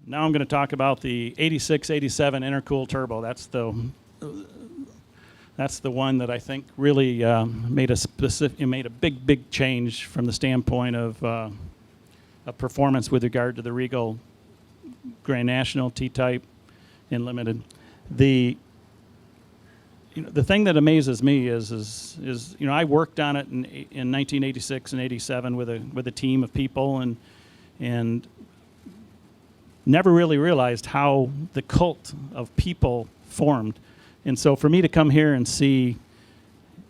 Now I'm going to talk about the 86, 87 intercooled turbo. That's the one that I think really made a big change from the standpoint of performance with regard to the Regal Grand National, T-Type, and Limited. The thing that amazes me is I worked on it in 1986 and 87 with a team of people and never really realized how the cult of people formed. And so for me to come here and see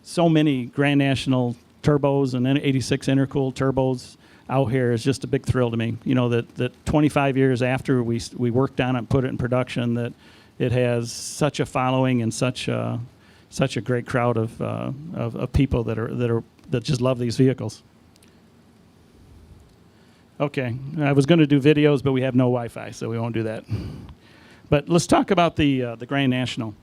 so many Grand National turbos and then 86 intercooled turbos out here is just a big thrill to me. That 25 years after we worked on it and put it in production, that it has such a following and such a great crowd of people that just love these vehicles. Okay, I was going to do videos, but we have no Wi-Fi, so we won't do that. But let's talk about the Grand National.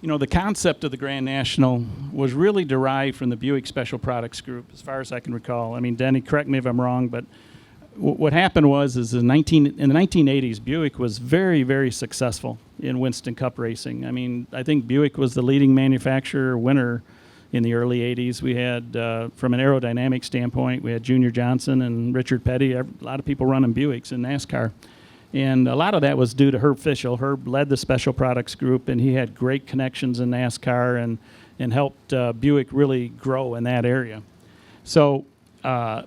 The concept of the Grand National was really derived from the Buick Special Products Group, as far as I can recall. I mean, Denny, correct me if I'm wrong, but what happened was in the 1980s, Buick was very, very successful in Winston Cup racing. I mean, I think Buick was the leading manufacturer winner in the early 80s. We had, from an aerodynamic standpoint, we had Junior Johnson and Richard Petty, a lot of people running Buicks in NASCAR. And a lot of that was due to Herb Fischel. Herb led the Special Products Group, and he had great connections in NASCAR and helped Buick really grow in that area. So, Herb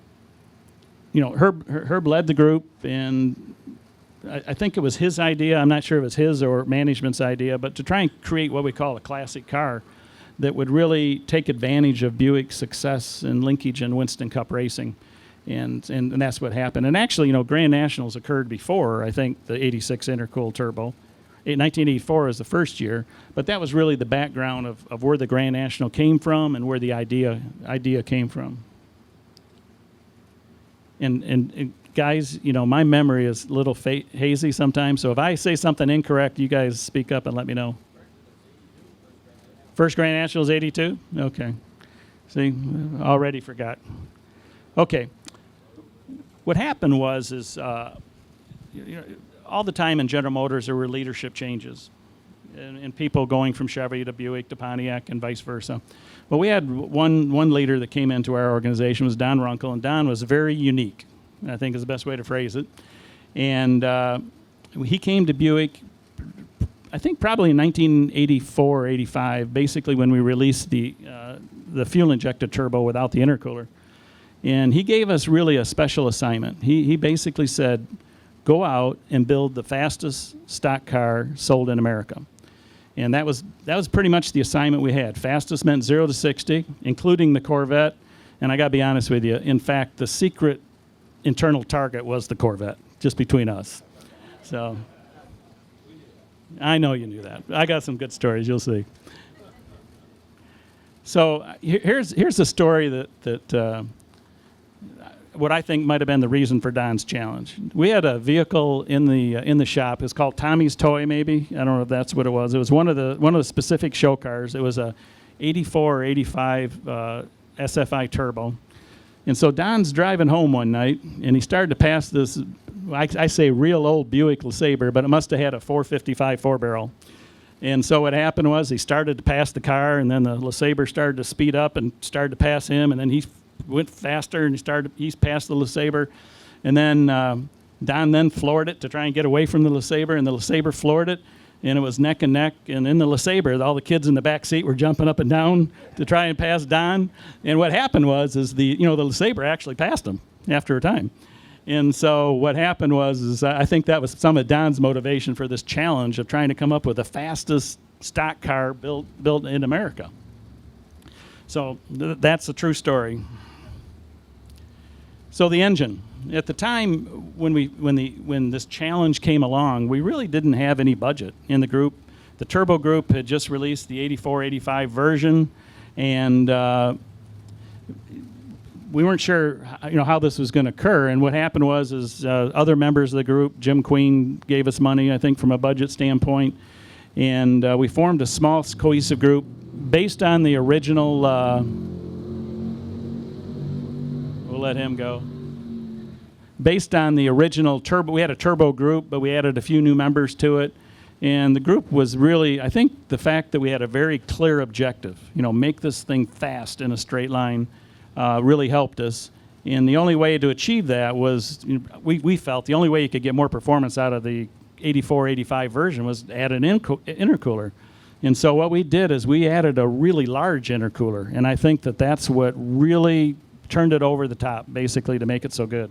led the group, and I think it was his idea. I'm not sure if it was his or management's idea, but to try and create what we call a classic car that would really take advantage of Buick's success and linkage in Winston Cup racing. And that's what happened. And actually, Grand Nationals occurred before, I think, the 86 intercooled turbo. 1984 is the first year, but that was really the background of where the Grand National came from and where the idea came from. And guys, my memory is a little hazy sometimes, so if I say something incorrect, you guys speak up and let me know. First Grand National is 82? Okay. See, already forgot. Okay. What happened was all the time in General Motors there were leadership changes and people going from Chevy to Buick to Pontiac and vice versa. Well, we had one leader that came into our organization was Don Runkle, and Don was very unique, I think is the best way to phrase it. And he came to Buick, I think probably in 1984 or 85, basically when we released the fuel-injected turbo without the intercooler. And he gave us really a special assignment. He basically said, go out and build the fastest stock car sold in America. And that was pretty much the assignment we had. Fastest meant 0 to 60, including the Corvette. And I got to be honest with you, in fact, the secret internal target was the Corvette, just between us. So I know you knew that. I got some good stories, you'll see. So here's a story that what I think might have been the reason for Don's challenge. We had a vehicle in the shop. It's called Tommy's Toy, maybe. I don't know if that's what it was. It was one of the specific show cars. It was a 84 or 85 SFI turbo. And so Don's driving home one night, and he started to pass this, I say real old Buick LeSabre, but it must have had a 455 4-barrel. And so what happened was he started to pass the car, and then the LeSabre started to speed up and started to pass him, and then he went faster, and he's passed the LeSabre. And then Don then floored it to try and get away from the LeSabre, and the LeSabre floored it, and it was neck and neck. And in the LeSabre, all the kids in the back seat were jumping up and down to try and pass Don. And what happened was the LeSabre actually passed him after a time. And so what happened was I think that was some of Don's motivation for this challenge of trying to come up with the fastest stock car built in America. So that's a true story. So the engine. At the time when this challenge came along, we really didn't have any budget in the group. The turbo group had just released the 84, 85 version, and we weren't sure how this was going to occur. And what happened was other members of the group, Jim Queen gave us money, I think, from a budget standpoint, and we formed a small cohesive group based on the original. We'll let him go. based on the original turbo. We had a turbo group, but we added a few new members to it. And the group was really, I think the fact that we had a very clear objective, make this thing fast in a straight line, really helped us. And the only way to achieve that was, we felt the only way you could get more performance out of the 84, 85 version was add an intercooler. And so what we did is we added a really large intercooler. And I think that that's what really turned it over the top, basically, to make it so good.